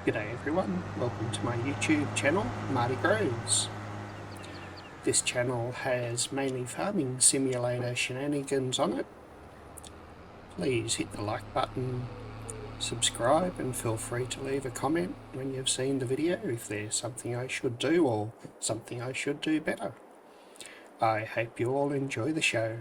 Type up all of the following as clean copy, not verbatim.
G'day everyone, welcome to my YouTube channel, Marty Grows. This channel has mainly farming simulator shenanigans on it. Please hit the like button, subscribe, and feel free to leave a comment when you've seen the video if there's something I should do or something I should do better. I hope you all enjoy the show.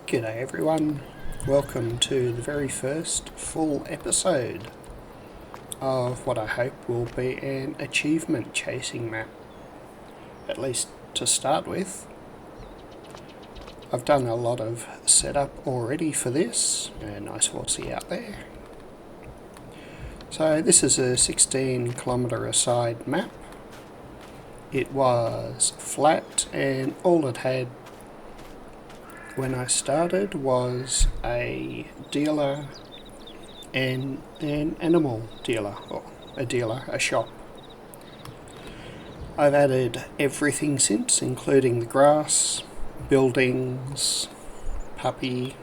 G'day everyone. Welcome to the very first full episode of what I hope will be an achievement chasing map, at least to start with. I've done a lot of setup already for this, a nice horsey out there. So this is a 16 kilometre a side map. It was flat and all it had when I started was a dealer and an animal dealer, or a shop. I've added everything since, including the grass, buildings, puppy,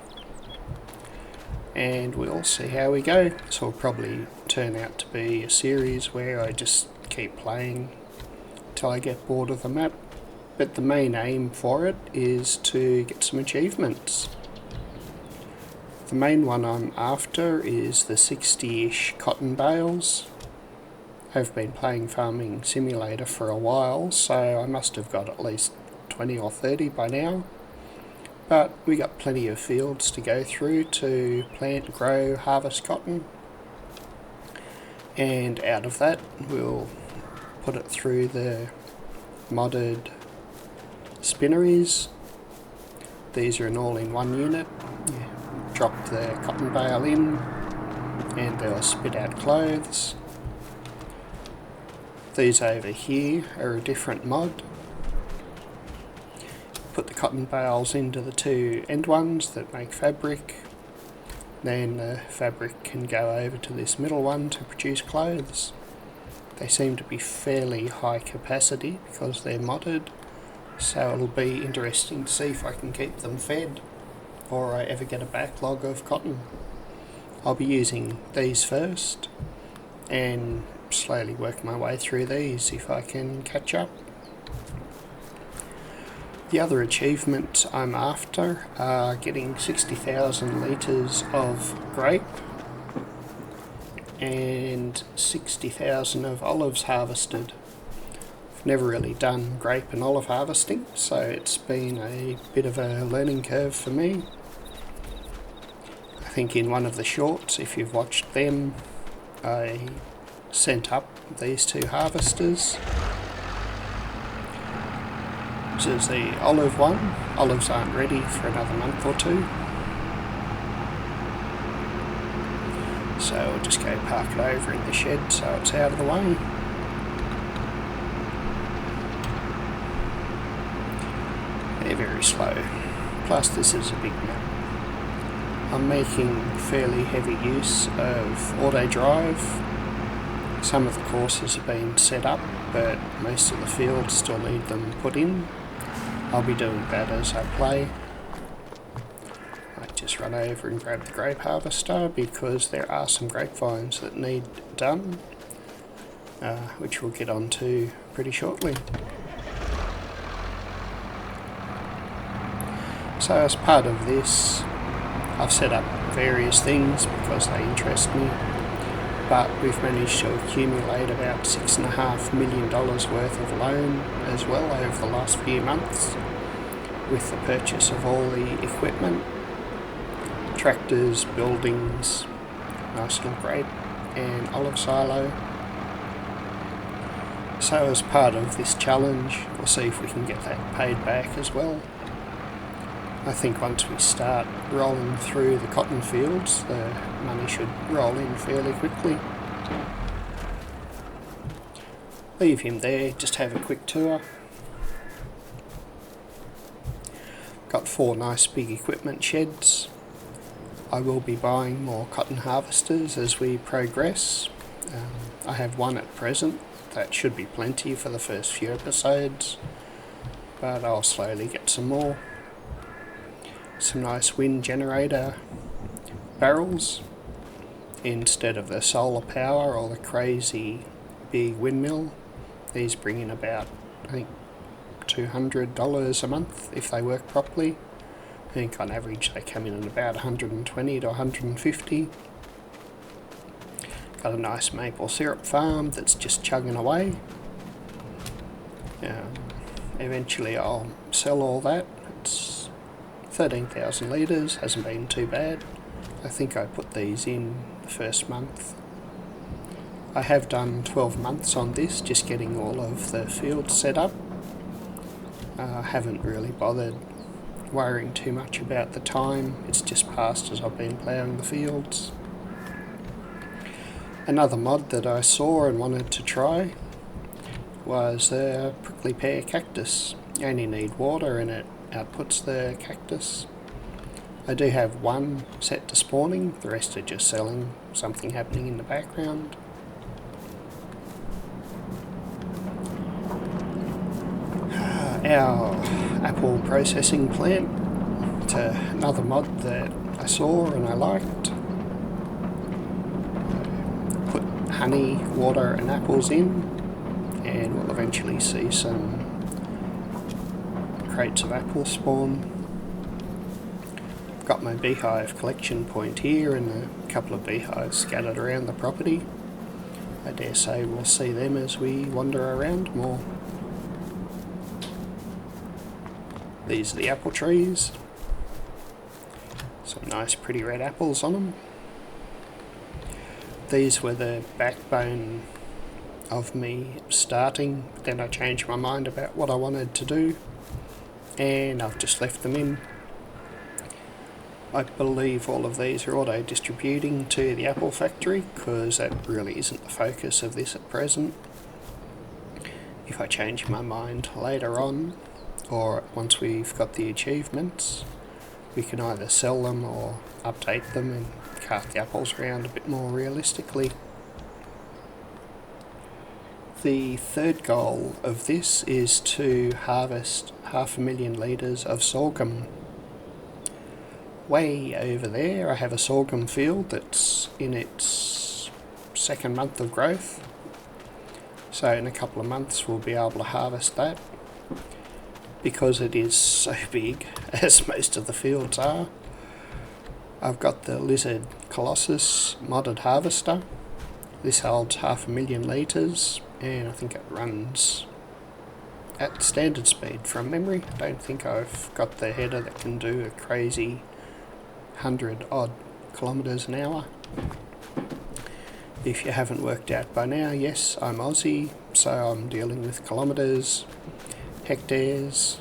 and we'll see how we go. This will probably turn out to be a series where I just keep playing till I get bored of the map. But the main aim for it is to get some achievements. The main one I'm after is the 60-ish Cotton Bales. I've been playing Farming Simulator for a while, so I must have got at least 20 or 30 by now. But we got plenty of fields to go through to plant, grow, harvest cotton. And out of that we'll put it through the modded spinneries. These are an all-in-one unit. Drop the cotton bale in and they'll spit out clothes. These over here are a different mod. Put the cotton bales into the two end ones that make fabric. Then the fabric can go over to this middle one to produce clothes. They seem to be fairly high capacity because they're modded. So it'll be interesting to see if I can keep them fed or I ever get a backlog of cotton. I'll be using these first and slowly work my way through these if I can catch up. The other achievement I'm after are getting 60,000 litres of grape and 60,000 of olives harvested. Never really done grape and olive harvesting, so it's been a bit of a learning curve for me. I think in one of the shorts, if you've watched them, I sent up these two harvesters. This is the olive one. Olives aren't ready for another month or two. So we'll just go park it over in the shed so it's out of the way. They're very slow, plus this is a big map. I'm making fairly heavy use of auto drive. Some of the courses have been set up, but most of the fields still need them put in. I'll be doing that as I play. I just run over and grab the grape harvester because there are some grapevines that need done, which we'll get onto pretty shortly. So as part of this, I've set up various things because they interest me, but we've managed to accumulate about $6.5 million worth of loan as well over the last few months with the purchase of all the equipment, tractors, buildings, nice little grape and olive silo. So as part of this challenge, we'll see if we can get that paid back as well. I think once we start rolling through the cotton fields, the money should roll in fairly quickly. Leave him there, just have a quick tour. Got 4 nice big equipment sheds. I will be buying more cotton harvesters as we progress. I have one at present. That should be plenty for the first few episodes, but I'll slowly get some more. Some nice wind generator barrels instead of the solar power or the crazy big windmill. These bring in about, I think, $200 a month if they work properly. I think on average they come in at about 120 to 150. Got a nice maple syrup farm that's just chugging away. Eventually I'll sell all that. It's 13,000 litres, hasn't been too bad. I think I put these in the first month. I have done 12 months on this, just getting all of the fields set up. I haven't really bothered worrying too much about the time, it's just passed as I've been ploughing the fields. Another mod that I saw and wanted to try was a prickly pear cactus. You only need water and it outputs the cactus. I do have one set to spawning, the rest are just selling, something happening in the background. Our apple processing plant, it's another mod that I saw and I liked. Put honey, water and apples in, and we'll eventually see some crates of apple spawn. Got my beehive collection point here and a couple of beehives scattered around the property. I dare say we'll see them as we wander around more. These are the apple trees. Some nice pretty red apples on them. These were the backbone of me starting, but then I changed my mind about what I wanted to do and I've just left them in. I believe all of these are auto distributing to the apple factory because that really isn't the focus of this at present. If I change my mind later on, or once we've got the achievements, we can either sell them or update them and cart the apples around a bit more realistically. The third goal of this is to harvest 500,000 litres of sorghum. Way over there I have a sorghum field that's in its second month of growth, so in a couple of months we'll be able to harvest that. Because it is so big, as most of the fields are, I've got the Lizard Colossus modded harvester. This holds 500,000 litres and I think it runs at standard speed from memory. I don't think I've got the header that can do a crazy 100 odd kilometres an hour. If you haven't worked out by now, yes, I'm Aussie, so I'm dealing with kilometres, hectares,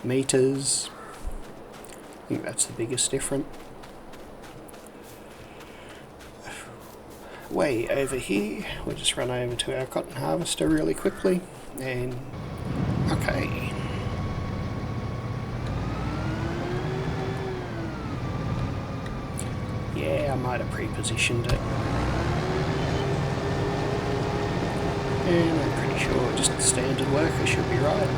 meters. I think that's the biggest difference. Way over here, we'll just run over to our cotton harvester really quickly and okay. Yeah, I might have pre-positioned it. And I'm pretty sure just the standard worker should be right.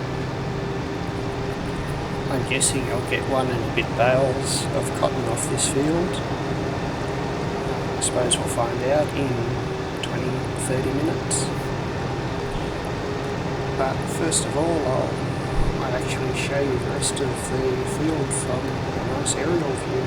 I'm guessing I'll get 1 and a bit bales of cotton off this field. I suppose we'll find out in 20-30 minutes. But first of all, I'll actually show you the rest of the field from a nice aerial view.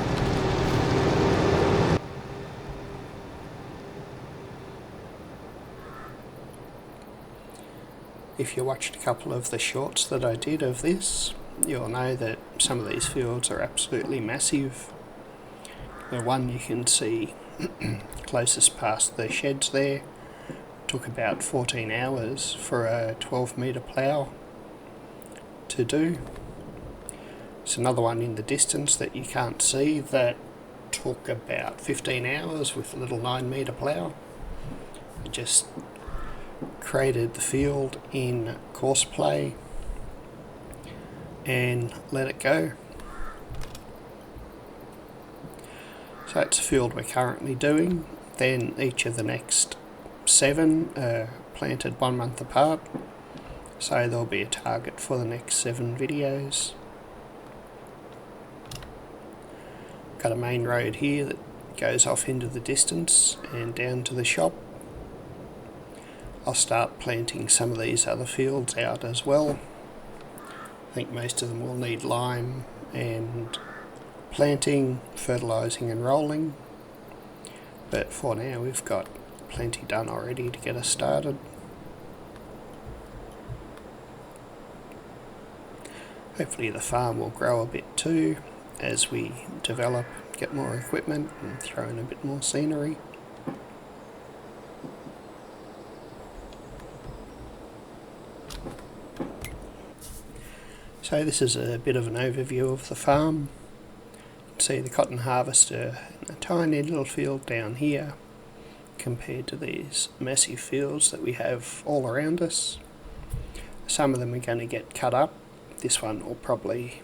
If you watched a couple of the shorts that I did of this, you'll know that some of these fields are absolutely massive. The one you can see closest past the sheds there took about 14 hours for a 12-metre plough to do. There's another one in the distance that you can't see that took about 15 hours with a little 9-metre plough. I just created the field in courseplay and let it go. So that's the field we're currently doing. Then each of the next 7 are planted 1 month apart, so there'll be a target for the next 7 videos. got a main road here that goes off into the distance and down to the shop. I'll start planting some of these other fields out as well. I think most of them will need lime and planting, fertilising and rolling, but for now we've got plenty done already to get us started. Hopefully the farm will grow a bit too as we develop, get more equipment and throw in a bit more scenery. So this is a bit of an overview of the farm. You can see the cotton harvester in a tiny little field down here compared to these massive fields that we have all around us. Some of them are going to get cut up. This one will probably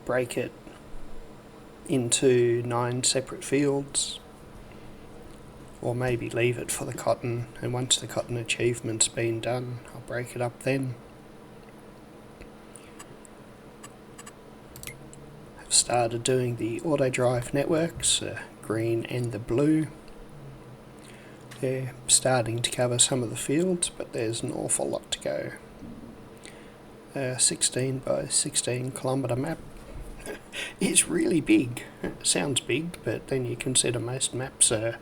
break it into 9 separate fields, or maybe leave it for the cotton, and once the cotton achievement's been done I'll break it up then. I've started doing the auto drive networks, green and the blue. They're starting to cover some of the fields, but there's an awful lot to go. 16 by 16 kilometre map is really big. It sounds big, but then you consider most maps are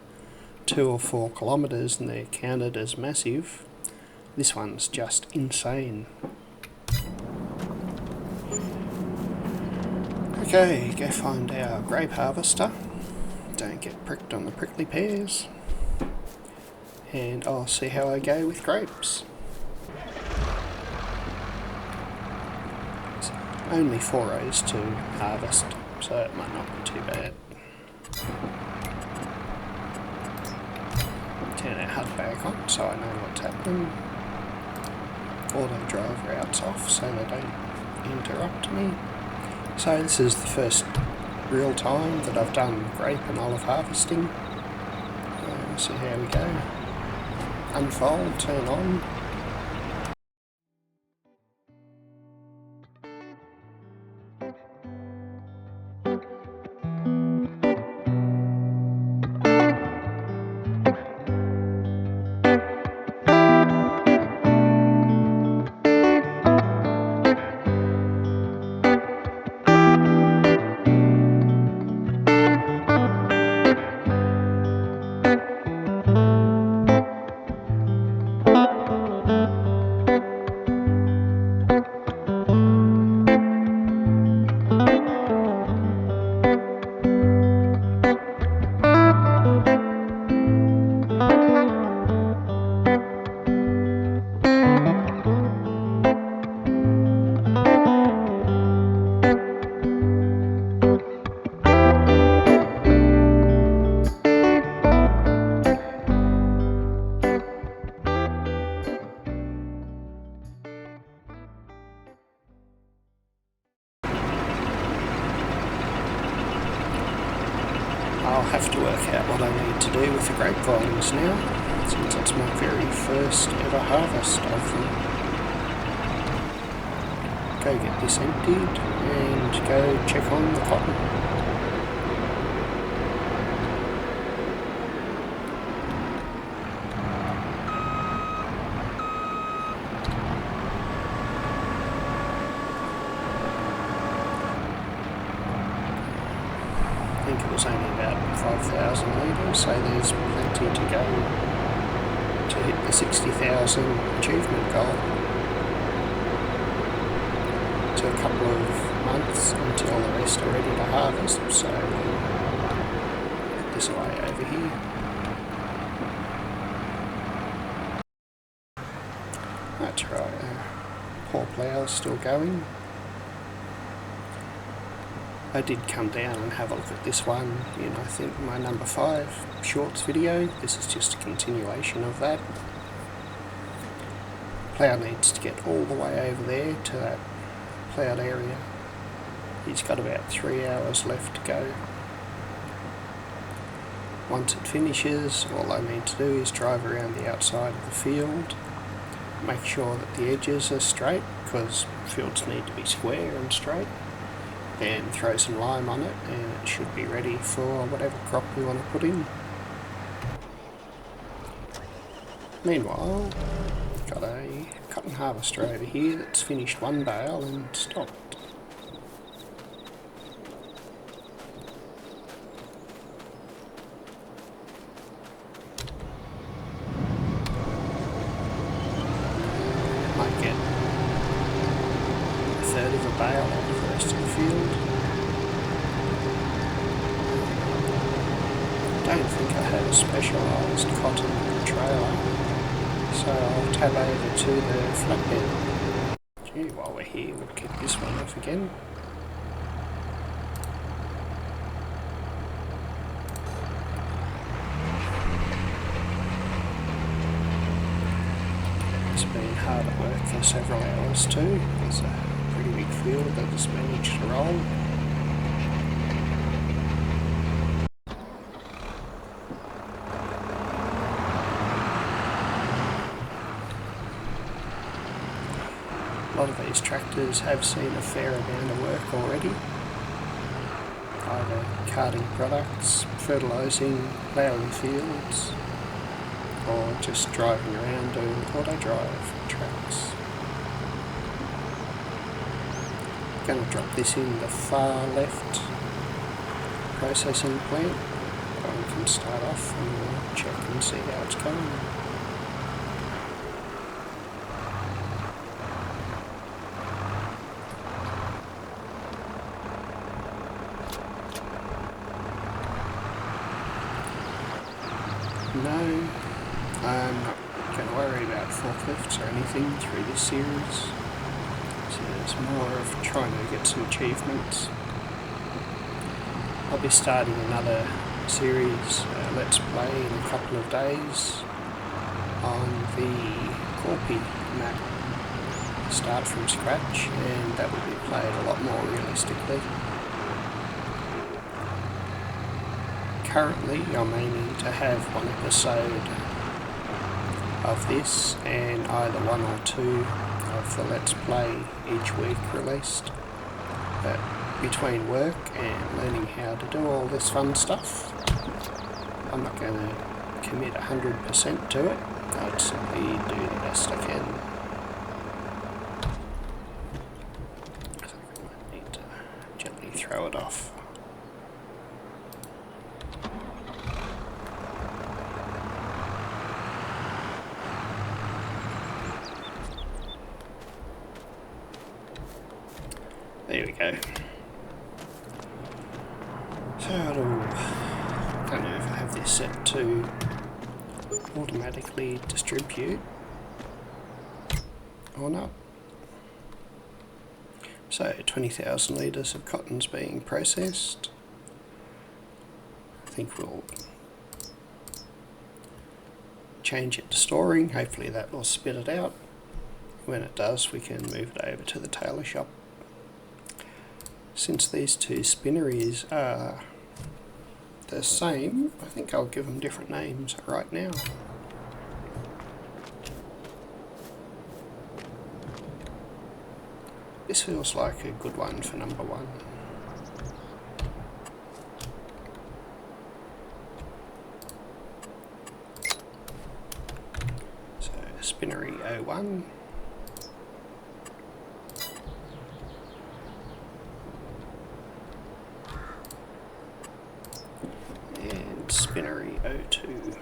2 or 4 kilometres and they're counted as massive. This one's just insane. Okay, go find our grape harvester. Don't get pricked on the prickly pears. And I'll see how I go with grapes. Only 4 rows to harvest, so it might not be too bad. Turn our HUD back on so I know what's happening. Auto drive routes off so they don't interrupt me. So this is the first real time that I've done grape and olive harvesting. See how we go. Unfold, turn on. I'll have to work out what I need to do with the grape vines now, since it's my very first ever harvest of them. Go get this emptied and go check on the cotton. I think it was only about 5,000 litres, so there's plenty to go to hit the 60,000 achievement goal. It's a couple of months until the rest are ready to harvest, so put this away over here. That's right, poor plough's still going. I did come down and have a look at this one in, I think, my number 5 shorts video. This is just a continuation of that. Plough needs to get all the way over there to that ploughed area. He's got about 3 hours left to go. Once it finishes, all I need to do is drive around the outside of the field, make sure that the edges are straight, because fields need to be square and straight. then throw some lime on it and it should be ready for whatever crop we want to put in. Meanwhile, got a cotton harvester over here that's finished one bale and stopped. Might get a third of a bale out of the rest of the field. I don't think I have a specialised cotton trailer, so I'll tab over to the flatbed. Gee, while we're here, we'll kick this one off again. It's been hard at work for several hours too. There's a pretty big field that has managed to roll. A lot of these tractors have seen a fair amount of work already, either carting products, fertilising, ploughing fields, or just driving around doing auto-drive tracks. Going to drop this in the far left processing plant. I can start off and we'll check and see how it's going. No, I'm not going to worry about forklifts or anything through this series. So it's more of trying to get some achievements. I'll be starting another series, Let's Play, in a couple of days on the Korpi map. Start from scratch, and that will be played a lot more realistically. Currently, I'm aiming to have one episode of this and either one or two of the Let's Play each week released. But between work and learning how to do all this fun stuff, I'm not going to commit 100% to it. I'd simply do the best I can. So I might need to gently throw it off. There we go. So I don't know if I have this set to automatically distribute or not. So 20,000 litres of cotton's being processed. I think we'll change it to storing. Hopefully that will spit it out. When it does, we can move it over to the tailor shop. Since these two spinneries are the same, I think I'll give them different names right now. This feels like a good one for number one. So, Spinnery 01. Spinnery 02.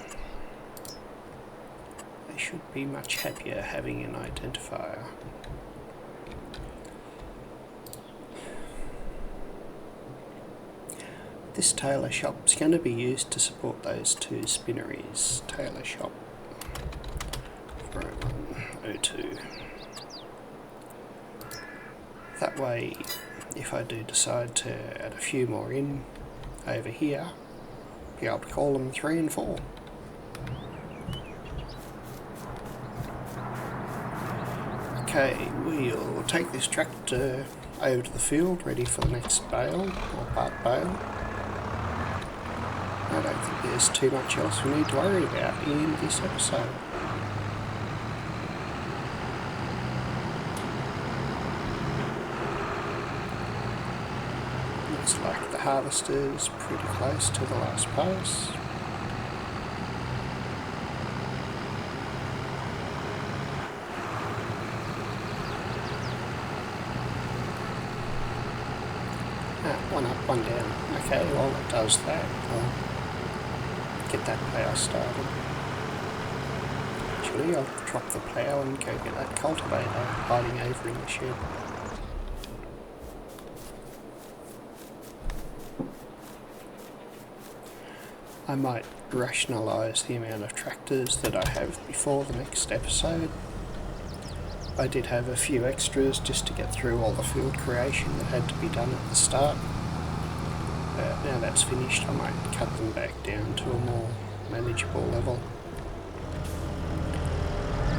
They should be much happier having an identifier. This tailor shop's going to be used to support those two spinneries. Tailor shop 0102. That way, if I do decide to add a few more in over here, be able to call them 3 and 4. Okay, we'll take this tractor over to the field, ready for the next bale, or part bale. I don't think there's too much else we need to worry about in this episode. harvester's pretty close to the last pass. One up, one down. Okay, well it does that. I'll get that plough started. Actually, I'll drop the plough and go get that cultivator hiding over in the shed. I might rationalise the amount of tractors that I have before the next episode. I did have a few extras just to get through all the field creation that had to be done at the start. Now that's finished, I might cut them back down to a more manageable level.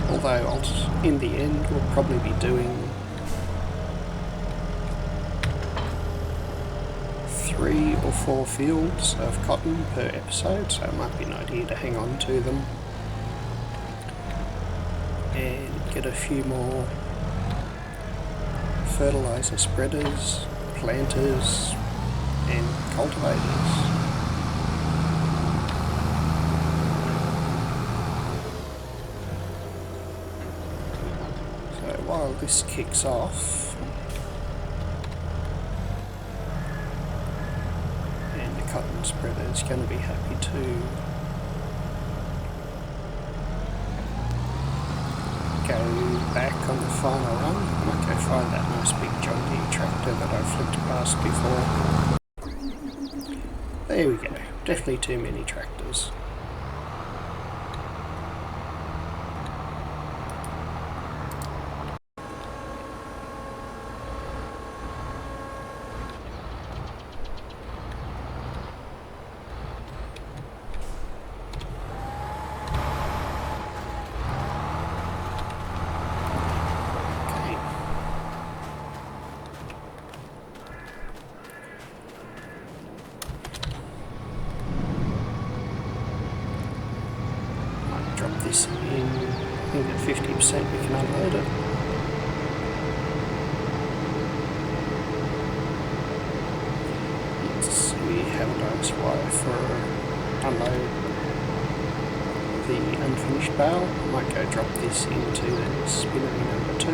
Although in the end we'll probably be doing 3 or 4 fields of cotton per episode, so it might be an idea to hang on to them and get a few more fertiliser spreaders, planters and cultivators. So while this kicks off, and the cotton spreader is going to be happy to go back on the final run. I might go find that nice big John Deere tractor that I flipped past before. There we go, definitely too many tractors. This in, I think at 50% we can unload it. We have a nice wire for unload the unfinished bale. I might go drop this into the spinnery number 2.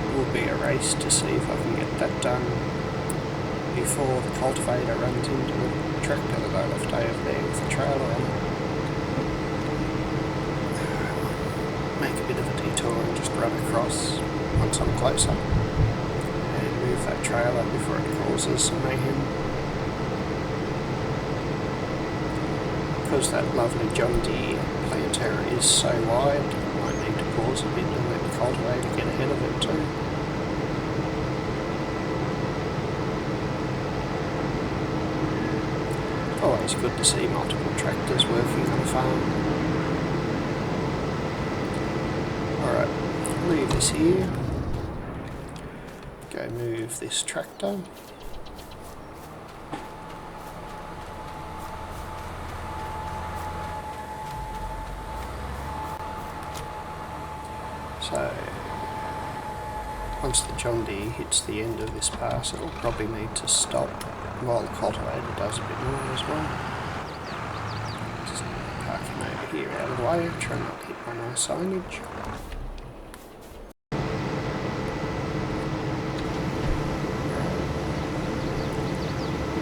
It will be a race to see if I can get that done before the cultivator runs into the tractor that I left over there with the trailer on it. Make a bit of a detour and just run across once I'm closer and move that trailer before it causes some mayhem. Because that lovely John Deere planter is so wide, I might need to pause a bit and let the cultivator get ahead of it too. Always good to see multiple tractors working on a farm. Alright, leave this here. Go move this tractor. So, once the John Deere hits the end of this pass, it'll probably need to stop while the cultivator does a bit more as well. Just parking over here out of the way, try not to hit my nice signage.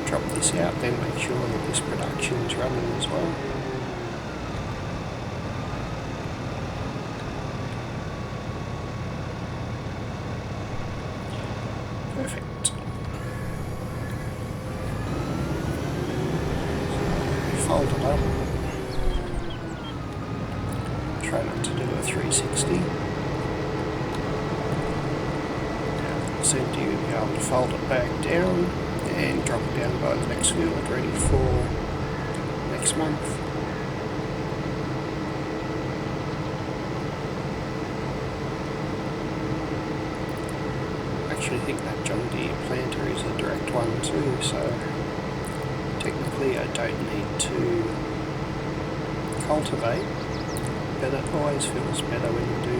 Drop this out, then make sure that this production is running as well. Perfect. Fold it up. Try not to do a 360. Now, seem to be able to fold it back down and drop it down by the next field, ready for next month. I actually think that John Deere planter is a direct one too, so technically I don't need to cultivate, but it always feels better when you do.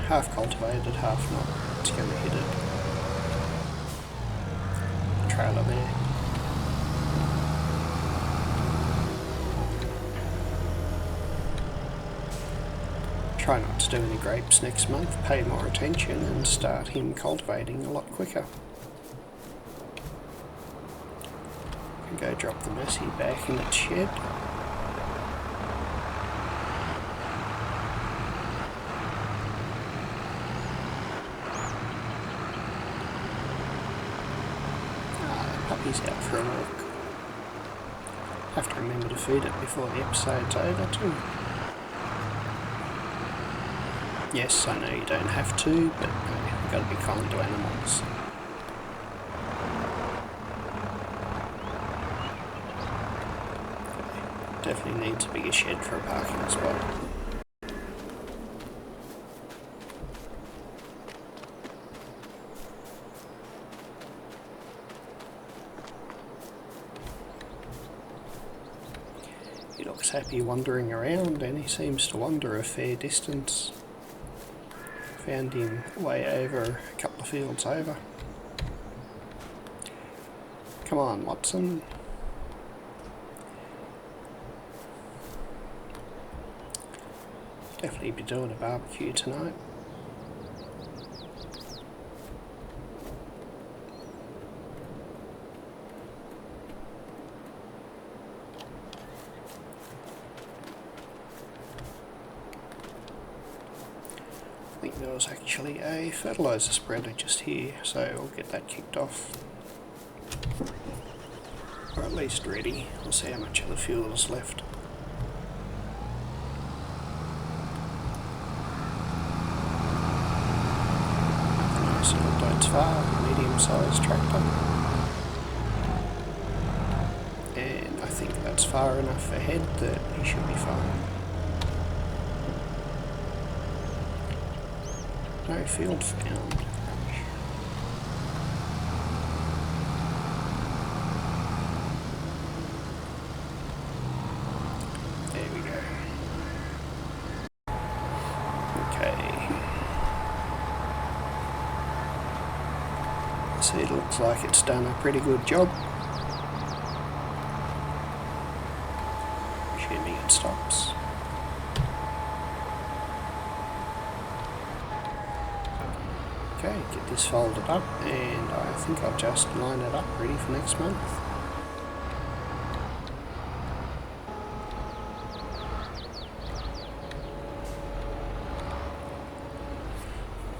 half cultivated, half not. It's going to hit it. Trailer there. Try not to do any grapes next month, pay more attention and start him cultivating a lot quicker. And go drop the Massey back in its shed. Puppy's out for a walk. Have to remember to feed it before the episode's over too. Yes, I know you don't have to, but you've got to be kind to animals. Definitely needs a bigger shed for a parking spot. He looks happy wandering around, and he seems to wander a fair distance. Found him way over, a couple of fields over. Come on, Watson. Definitely be doing a barbecue tonight. I think there was actually a fertiliser spreader just here, so we'll get that kicked off. Or at least ready. We'll see how much of the fuel is left. Nice little Ltrs, medium-sized tractor. And I think that's far enough ahead that he should be fine. No field found. There we go. Okay. So it looks like it's done a pretty good job. Assuming it stops. Okay, get this folded up, and I think I'll just line it up ready for next month.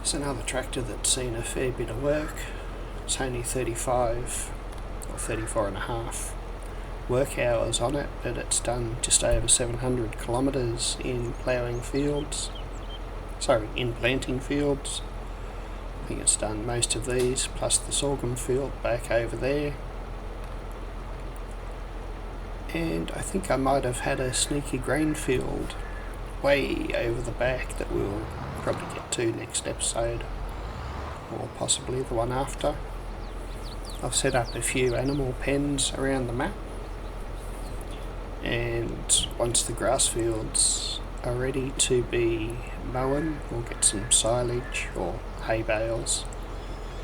It's another tractor that's seen a fair bit of work. It's only 35 or 34 and a half work hours on it, but it's done just over 700 kilometres in ploughing fields. Sorry, in planting fields. I think it's done most of these, plus the sorghum field back over there. And I think I might have had a sneaky grain field way over the back that we'll probably get to next episode, or possibly the one after. I've set up a few animal pens around the map, and once the grass fields are ready to be mown, we'll get some silage or hay bales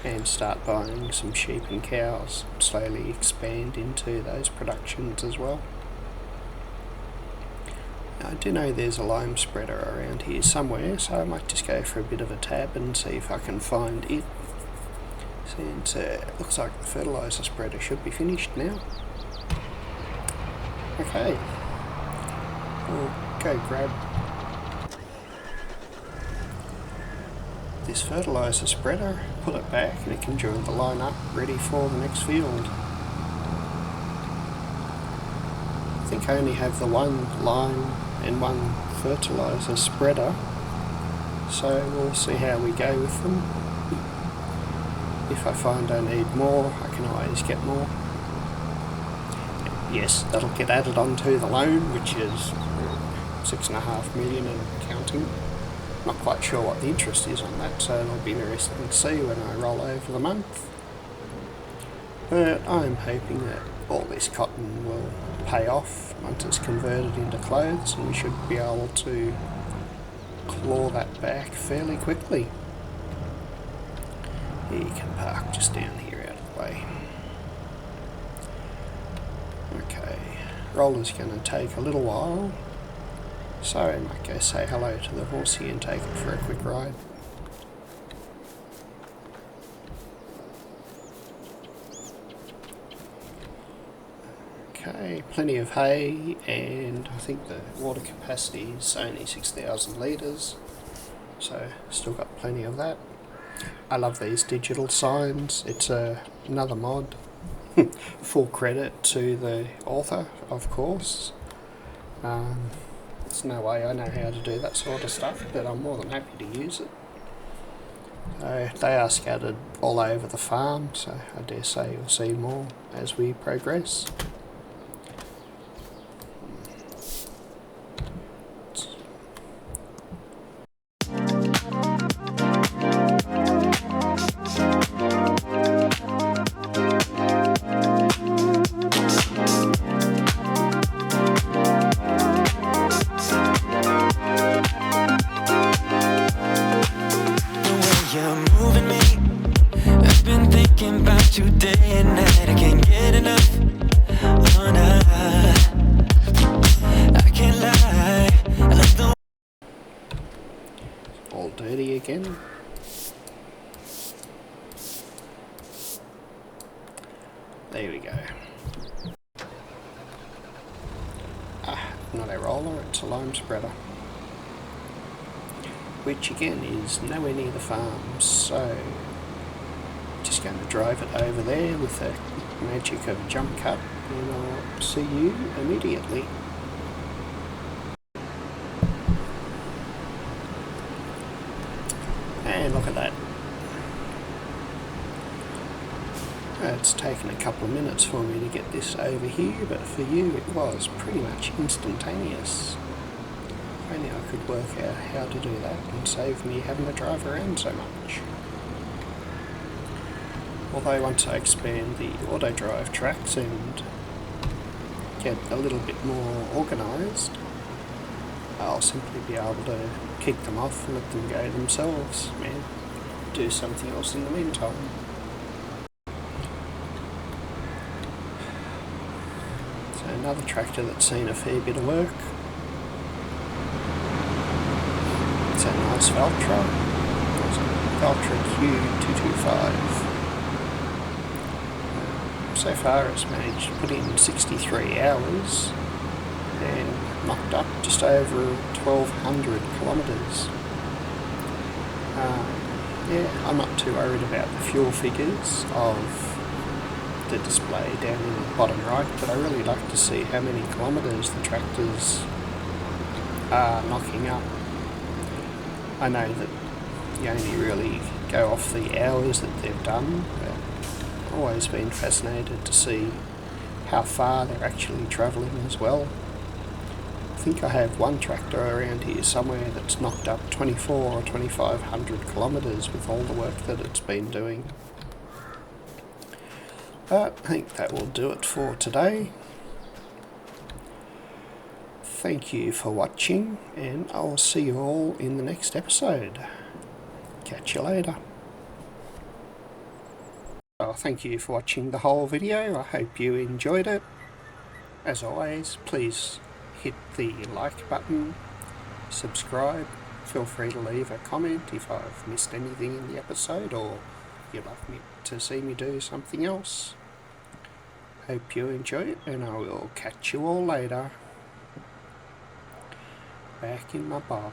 and start buying some sheep and cows, slowly expand into those productions as well. Now, I do know there's a lime spreader around here somewhere, so I might just go for a bit of a tab and see if I can find it. Since it looks like the fertiliser spreader should be finished now. Okay, we'll go grab this fertiliser spreader, put it back, and it can join the line up ready for the next field. I think I only have the one lime and one fertiliser spreader, so we'll see how we go with them. If I find I need more, I can always get more. Yes, that'll get added onto the loan, which is 6.5 million and counting. Not quite sure what the interest is on that, so it'll be interesting to see when I roll over the month. But I'm hoping that all this cotton will pay off once it's converted into clothes, and we should be able to claw that back fairly quickly. You can park just down here out of the way. Okay, roller's going to take a little while, so I might go say hello to the horsey and take it for a quick ride. Okay, plenty of hay, and I think the water capacity is only 6,000 litres, so still got plenty of that. I love these digital signs. It's another mod. Full credit to the author, of course. There's no way I know how to do that sort of stuff, but I'm more than happy to use it. They are scattered all over the farm, so I dare say you'll see more as we progress. All dirty again. There we go. Not a roller, it's a lime spreader. Which again is nowhere near the farm, so just going to drive it over there with the magic of a jump cut, and I'll see you immediately. And look at that. It's taken a couple of minutes for me to get this over here, but for you it was pretty much instantaneous. If only I could work out how to do that and save me having to drive around so much. Although once I expand the auto drive tracks and get a little bit more organised, I'll simply be able to kick them off and let them go themselves and do something else in the meantime. So another tractor that's seen a fair bit of work. It's a nice Ltrs. It's a Ltrs Q225. So far it's managed to put in 63 hours and knocked up just over 1,200 kilometres. Yeah, I'm not too worried about the fuel figures of the display down in the bottom right, but I really like to see how many kilometres the tractors are knocking up. I know that you only really go off the hours that they've done, but I've always been fascinated to see how far they're actually travelling as well. I think I have one tractor around here somewhere that's knocked up 24 or 2,500 kilometres with all the work that it's been doing. But I think that will do it for today. Thank you for watching, and I'll see you all in the next episode. Catch you later. Well, thank you for watching the whole video. I hope you enjoyed it. As always, please hit the like button, subscribe, feel free to leave a comment if I've missed anything in the episode or you'd like me to see me do something else. Hope you enjoy it, and I will catch you all later. Back in my box.